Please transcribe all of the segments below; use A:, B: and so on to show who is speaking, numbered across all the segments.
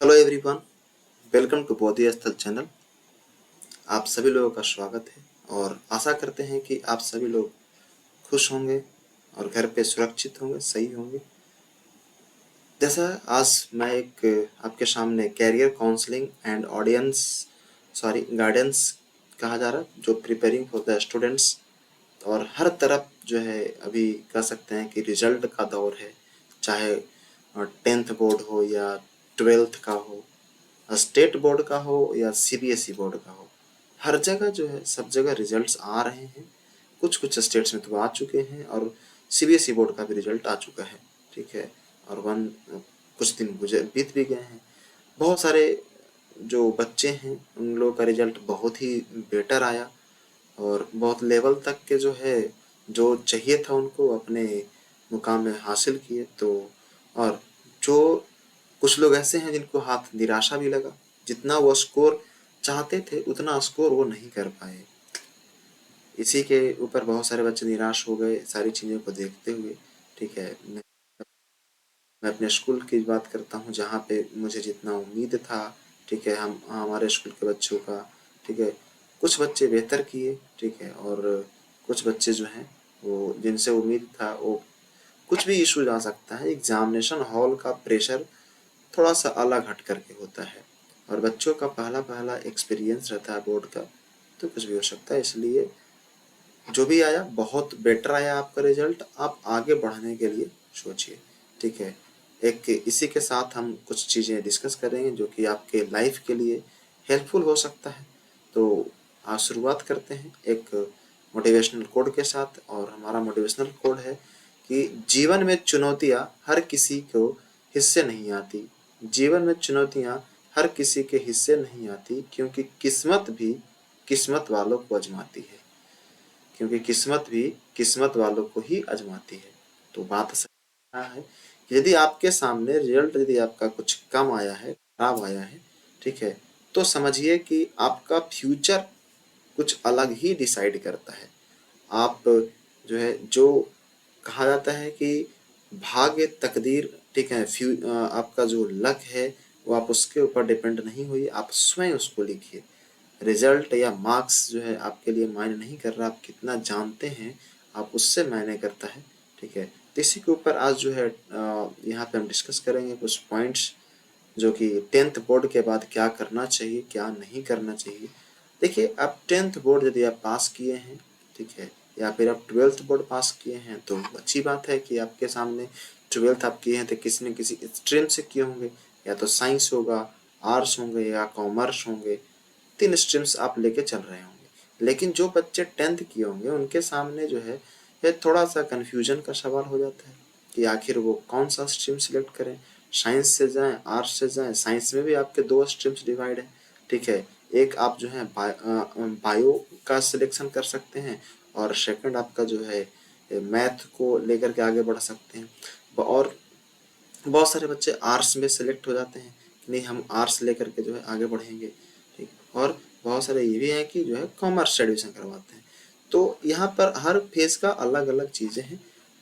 A: Hello everyone, welcome to बोधि स्थल channel. आप सभी लोगों का स्वागत है और आशा करते हैं कि आप सभी लोग खुश होंगे और घर पे सुरक्षित होंगे, सही होंगे। जैसा आज मैं एक आपके सामने कैरियर काउंसलिंग एंड गाइडेंस कहा जा रहा है, जो प्रिपेयरिंग फॉर द स्टूडेंट्स। और हर तरफ जो है अभी कह सकते हैं कि रिजल्ट का दौर है, चाहे 10th बोर्ड हो या 12th का हो, स्टेट बोर्ड का हो या सीबीएसई बोर्ड का हो। हर जगह जो है सब जगह रिजल्ट्स आ रहे हैं। कुछ कुछ स्टेट्स में तो आ चुके हैं और सीबीएसई बोर्ड का भी रिजल्ट आ चुका है, ठीक है। और कुछ दिन बीत भी गए हैं। बहुत सारे जो बच्चे हैं उन लोगों का रिजल्ट बहुत ही बेटर आया और बहुत लेवल तक के जो है जो चाहिए था उनको अपने मुकाम में हासिल किए। तो और जो कुछ लोग ऐसे हैं जिनको हाथ निराशा भी लगा, जितना वो स्कोर चाहते थे उतना स्कोर वो नहीं कर पाए। इसी के ऊपर बहुत सारे बच्चे निराश हो गए सारी चीज़ों को देखते हुए, ठीक है। मैं अपने स्कूल की बात करता हूँ जहाँ पे मुझे जितना उम्मीद था, ठीक है, हम हमारे स्कूल के बच्चों का, ठीक है, कुछ बच्चे बेहतर किए, ठीक है, और कुछ बच्चे जो हैं वो जिनसे उम्मीद था वो कुछ भी इशू आ सकता है। एग्जामिनेशन हॉल का प्रेशर थोड़ा सा अलग हट करके होता है और बच्चों का पहला पहला एक्सपीरियंस रहता है बोर्ड का, तो कुछ भी हो सकता है। इसलिए जो भी आया बहुत बेटर आया आपका रिजल्ट, आप आगे बढ़ने के लिए सोचिए, ठीक है। एक इसी के साथ हम कुछ चीज़ें डिस्कस करेंगे जो कि आपके लाइफ के लिए हेल्पफुल हो सकता है। तो आज शुरुआत करते हैं एक मोटिवेशनल कोड के साथ। और हमारा मोटिवेशनल कोड है कि जीवन में चुनौतियाँ हर किसी को हिस्से नहीं आती। जीवन में चुनौतियाँ हर किसी के हिस्से नहीं आती, क्योंकि किस्मत भी किस्मत वालों को आजमाती है। क्योंकि किस्मत भी किस्मत वालों को ही आजमाती है। तो बात सही है कि यदि आपके सामने रिजल्ट यदि आपका कुछ कम आया है, खराब आया है, ठीक है, तो समझिए कि आपका फ्यूचर कुछ अलग ही डिसाइड करता है। आप जो है जो कहा जाता है कि भाग्य तकदीर, ठीक है, आपका जो लक है वो आप उसके ऊपर डिपेंड नहीं हुई, आप स्वयं उसको लिखिए। रिजल्ट या मार्क्स जो है आपके लिए मायने नहीं कर रहा, आप कितना जानते हैं आप उससे मायने करता है, ठीक है। तो इसी के ऊपर आज जो है यहाँ पे हम डिस्कस करेंगे कुछ पॉइंट्स, जो कि 10th बोर्ड के बाद क्या करना चाहिए क्या नहीं करना चाहिए। देखिए, आप 10th बोर्ड यदि आप पास किए हैं, ठीक है, या फिर आप 12th बोर्ड पास किए हैं तो अच्छी बात है कि आपके सामने 12th आप किए हैं तो किसी न किसी स्ट्रीम से किए होंगे, या तो साइंस होगा, आर्ट्स होंगे या कॉमर्स होंगे। 3 स्ट्रीम्स आप लेके चल रहे होंगे। लेकिन जो बच्चे 10th किए होंगे उनके सामने जो है ये थोड़ा सा कन्फ्यूजन का सवाल हो जाता है कि आखिर वो कौन सा स्ट्रीम सेलेक्ट करें। साइंस से जाएं, आर्ट्स से जाएं। साइंस में भी आपके 2 स्ट्रीम्स डिवाइड है, ठीक है। एक आप जो है बायो का सिलेक्शन कर सकते हैं और सेकंड आपका जो है मैथ को लेकर के आगे बढ़ सकते हैं। और बहुत सारे बच्चे आर्ट्स में सेलेक्ट हो जाते हैं कि नहीं हम आर्ट्स लेकर के जो है आगे बढ़ेंगे, ठीक। और बहुत सारे ये भी हैं कि जो है कॉमर्स से एडमिशन करवाते हैं। तो यहाँ पर हर फेज का अलग अलग चीज़ें हैं।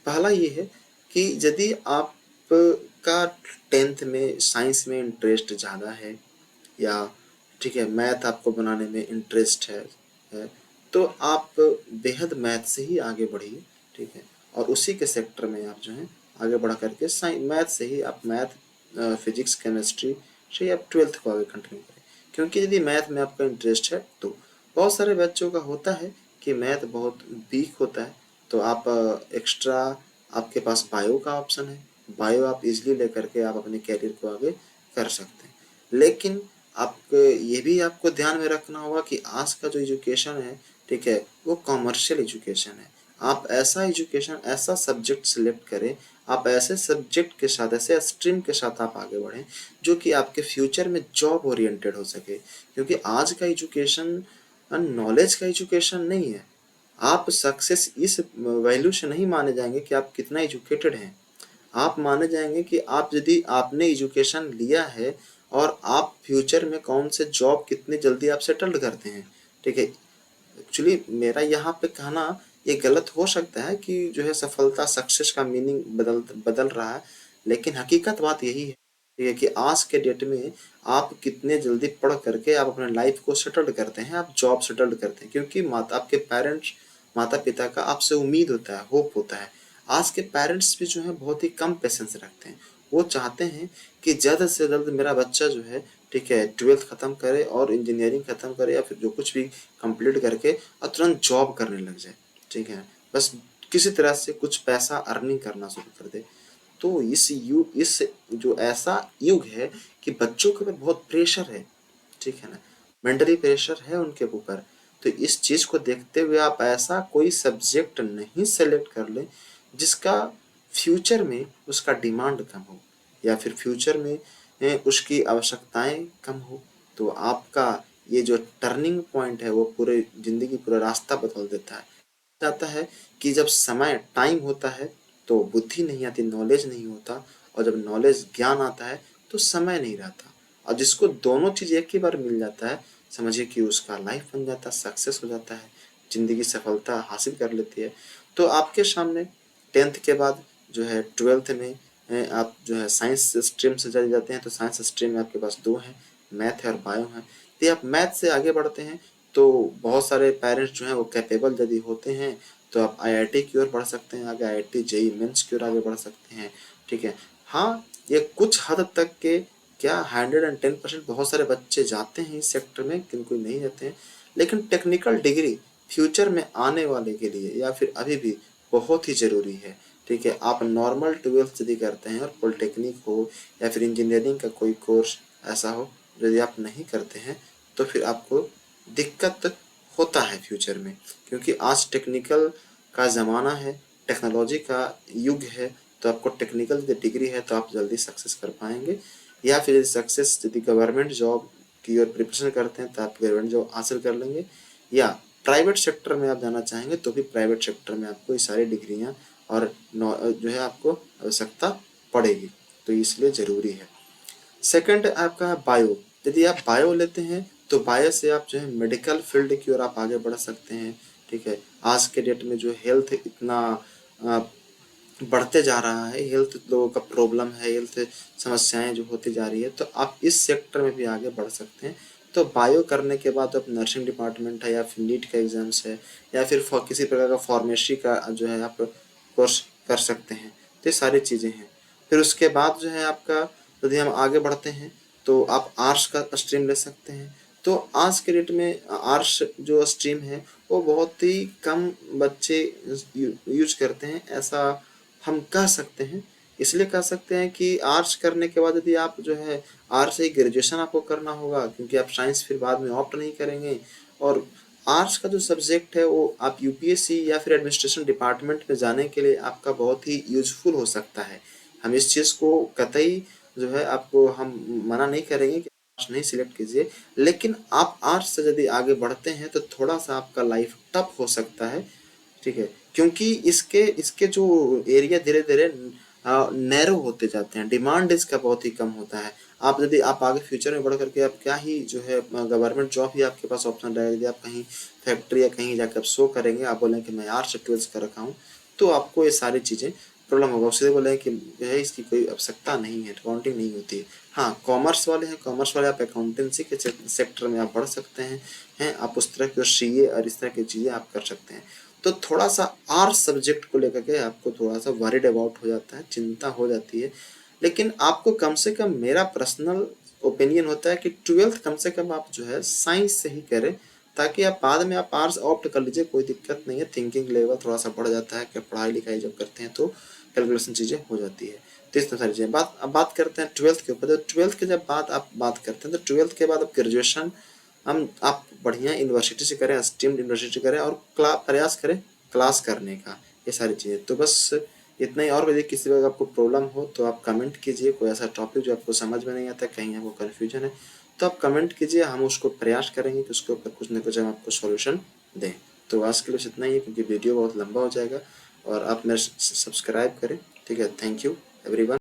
A: पहला ये है कि यदि आपका 10th में साइंस में इंटरेस्ट ज़्यादा है, या ठीक है मैथ आपको बनाने में इंटरेस्ट है, तो आप बेहद मैथ से ही आगे बढ़िए, ठीक है। और उसी के सेक्टर में आप जो है आगे बढ़ करके मैथ से ही आप मैथ, फिजिक्स, केमिस्ट्री से आप 12th को आगे कंटिन्यू करें। क्योंकि यदि मैथ में आपका इंटरेस्ट है तो बहुत सारे बच्चों का होता है कि मैथ बहुत वीक होता है, तो आप एक्स्ट्रा आपके पास बायो का ऑप्शन है। बायो आप इजीली लेकर के आप अपने कैरियर को आगे कर सकते हैं। लेकिन आप ये भी आपको ध्यान में रखना होगा कि आज का जो एजुकेशन है, ठीक है, वो कॉमर्शियल एजुकेशन है। आप ऐसा एजुकेशन, ऐसा सब्जेक्ट सिलेक्ट करें, आप ऐसे सब्जेक्ट के साथ, ऐसे स्ट्रीम के साथ आप आगे बढ़ें जो कि आपके फ्यूचर में जॉब ओरिएंटेड हो सके। क्योंकि आज का एजुकेशन नॉलेज का एजुकेशन नहीं है। आप सक्सेस इस वैल्यू से नहीं माने जाएंगे कि आप कितना एजुकेटेड हैं। आप माने जाएंगे कि आप यदि आपने एजुकेशन लिया है और आप फ्यूचर में कौन से जॉब कितनी जल्दी आप सेटल्ड करते हैं, ठीक है। एक्चुअली मेरा यहाँ पे कहना ये गलत हो सकता है कि जो है सफलता, सक्सेस का मीनिंग बदल बदल रहा है, लेकिन हकीकत बात यही है। ठीक है, कि आज के डेट में आप कितने जल्दी पढ़ करके आप अपने लाइफ को सेटल्ड करते हैं, आप जॉब सेटल्ड करते हैं, क्योंकि माता आपके पेरेंट्स माता पिता का आपसे उम्मीद होता है, होप होता है। आज के पेरेंट्स भी जो है बहुत ही कम पेशेंस रखते हैं। वो चाहते हैं कि ज़्यादा से जल्द मेरा बच्चा जो है, ठीक है, 12th खत्म करे और इंजीनियरिंग खत्म करे या फिर जो कुछ भी कंप्लीट करके और तुरंत जॉब करने लग जाए, ठीक है, बस किसी तरह से कुछ पैसा अर्निंग करना शुरू कर दे। तो इस जो ऐसा युग है कि बच्चों के ऊपर बहुत प्रेशर है, ठीक है ना, मेंटली प्रेशर है उनके ऊपर। तो इस चीज को देखते हुए आप ऐसा कोई सब्जेक्ट नहीं सेलेक्ट कर ले जिसका फ्यूचर में उसका डिमांड कम हो या फिर फ्यूचर में उसकी आवश्यकताएं कम हो। तो आपका ये जो टर्निंग पॉइंट है वो पूरे जिंदगी पूरा रास्ता बदल देता है। जाता है कि जब समय टाइम होता है तो बुद्धि नहीं आती, नॉलेज नहीं होता, और जब नॉलेज ज्ञान आता है तो समय नहीं रहता। और जिसको दोनों चीज एक ही बार मिल जाता है, समझिए कि उसका लाइफ बन जाता है, सक्सेस हो जाता है, जिंदगी सफलता हासिल कर लेती है। तो आपके सामने 10th के बाद जो है 12th में आप जो है साइंस स्ट्रीम से चले जाते हैं, तो साइंस स्ट्रीम में आपके पास दो हैं, मैथ है और बायो है। तो आप मैथ से आगे बढ़ते हैं तो बहुत सारे पेरेंट्स जो हैं वो कैपेबल यदि होते हैं तो आप आईआईटी की ओर बढ़ सकते हैं, आगे आईआईटी जेई मेंस की ओर आगे बढ़ सकते हैं, ठीक है। हाँ, ये कुछ हद तक के क्या 110% बहुत सारे बच्चे जाते हैं इस सेक्टर में, किनको नहीं जाते हैं, लेकिन टेक्निकल डिग्री फ्यूचर में आने वाले के लिए या फिर अभी भी बहुत ही ज़रूरी है, ठीक है। आप नॉर्मल 12th यदि करते हैं और पॉलिटेक्निक हो या फिर इंजीनियरिंग का कोई कोर्स ऐसा हो, यदि आप नहीं करते हैं तो फिर आपको दिक्कत होता है फ्यूचर में, क्योंकि आज टेक्निकल का ज़माना है, टेक्नोलॉजी का युग है। तो आपको टेक्निकल यदि डिग्री है तो आप जल्दी सक्सेस कर पाएंगे, या फिर यदि गवर्नमेंट जॉब की ओर प्रिपरेशन करते हैं तो आप गवर्नमेंट जॉब हासिल कर लेंगे, या प्राइवेट सेक्टर में आप जाना चाहेंगे तो भी प्राइवेट सेक्टर में आपको ये सारी डिग्रियां और जो है आपको आवश्यकता पड़ेगी, तो इसलिए ज़रूरी है। सेकंड आपका बायो, यदि आप बायो लेते हैं तो बायो से आप जो है मेडिकल फील्ड की ओर आप आगे बढ़ सकते हैं, ठीक है। आज के डेट में जो हेल्थ इतना अ, बढ़ते जा रहा है, हेल्थ लोगों का प्रॉब्लम है, हेल्थ समस्याएं जो होती जा रही है, तो आप इस सेक्टर में भी आगे बढ़ सकते हैं। तो बायो करने के बाद आप नर्सिंग डिपार्टमेंट है या फिर नीट का एग्जाम्स है या फिर किसी प्रकार का फार्मेसी का जो है आप कोर्स कर सकते हैं। तो ये सारी चीज़ें हैं। फिर उसके बाद जो है आपका, यदि हम आगे बढ़ते हैं तो आप आर्ट्स का स्ट्रीम ले सकते हैं। तो आज के डेट में आर्ट्स जो स्ट्रीम है वो बहुत ही कम बच्चे यूज करते हैं, ऐसा हम कह सकते हैं। इसलिए कह सकते हैं कि आर्ट्स करने के बाद यदि आप जो है आर्ट्स से ग्रेजुएशन आपको करना होगा, क्योंकि आप साइंस फिर बाद में ऑप्ट नहीं करेंगे। और आर्ट्स का जो सब्जेक्ट है वो आप यूपीएससी या फिर एडमिनिस्ट्रेशन डिपार्टमेंट में जाने के लिए आपका बहुत ही यूजफुल हो सकता है। हम इस चीज़ को कतई जो है आपको हम मना नहीं करेंगे कि आर्ट्स नहीं सिलेक्ट कीजिए, लेकिन आप आर्ट्स से यदि आगे बढ़ते हैं तो थोड़ा सा आपका लाइफ टफ हो सकता है, ठीक है, क्योंकि इसके इसके जो एरिया धीरे धीरे नैरो होते जाते हैं, डिमांड इसका बहुत ही कम होता है। आप यदि आप आगे फ्यूचर में बढ़ करके आप क्या ही जो है गवर्नमेंट जॉब ही आपके पास ऑप्शन रहेगा, यदि आप कहीं फैक्ट्री या कहीं जाकर शो करेंगे, आप बोलें कि मैं आर्ट्स 12th कर रखा हूँ, तो आपको ये सारी चीज़ें प्रॉब्लम होगा। उससे बोले कि जो है इसकी कोई आवश्यकता नहीं है, अकाउंटिंग नहीं होती है। हाँ, कॉमर्स वाले हैं, कॉमर्स वाले आप अकाउंटेंसी के सेक्टर में आप बढ़ सकते हैं आप उस तरह की सीए और इस तरह की चीज़ें आप कर सकते हैं। तो थोड़ा सा आर्ट्स सब्जेक्ट को लेकर के आपको थोड़ा सा वरीड अबाउट हो जाता है, चिंता हो जाती है। लेकिन आपको कम से कम, मेरा पर्सनल ओपिनियन होता है कि 12th कम से कम आप जो है साइंस से ही करें, ताकि आप बाद में आप आर्ट्स ऑप्ट कर लीजिए, कोई दिक्कत नहीं है। थिंकिंग लेवल थोड़ा सा बढ़ जाता है कि पढ़ाई लिखाई जब करते हैं तो कैलकुलेशन चीज़ें हो जाती है। तो इस तरह सारी चीज़ें। अब बात करते हैं 12th के ऊपर। तो 12th के जब आप बात करते हैं तो 12th के बाद आप ग्रेजुएशन हम आप बढ़िया यूनिवर्सिटी से करें, स्टीम्ड यूनिवर्सिटी करें और प्रयास करें क्लास करने का, ये सारी चीज़ें। तो बस इतना ही। और यदि किसी वक्त आपको प्रॉब्लम हो तो आप कमेंट कीजिए, कोई ऐसा टॉपिक जो आपको समझ में नहीं आता, कहीं आपको कन्फ्यूजन है, तो आप कमेंट कीजिए, हम उसको प्रयास करेंगे कि उसके ऊपर कुछ ना कुछ हम आपको सॉल्यूशन दें। तो आज के लिए बस इतना ही है, क्योंकि वीडियो बहुत लंबा हो जाएगा। और आप मेरे सब्सक्राइब करें, ठीक है। Thank you everyone.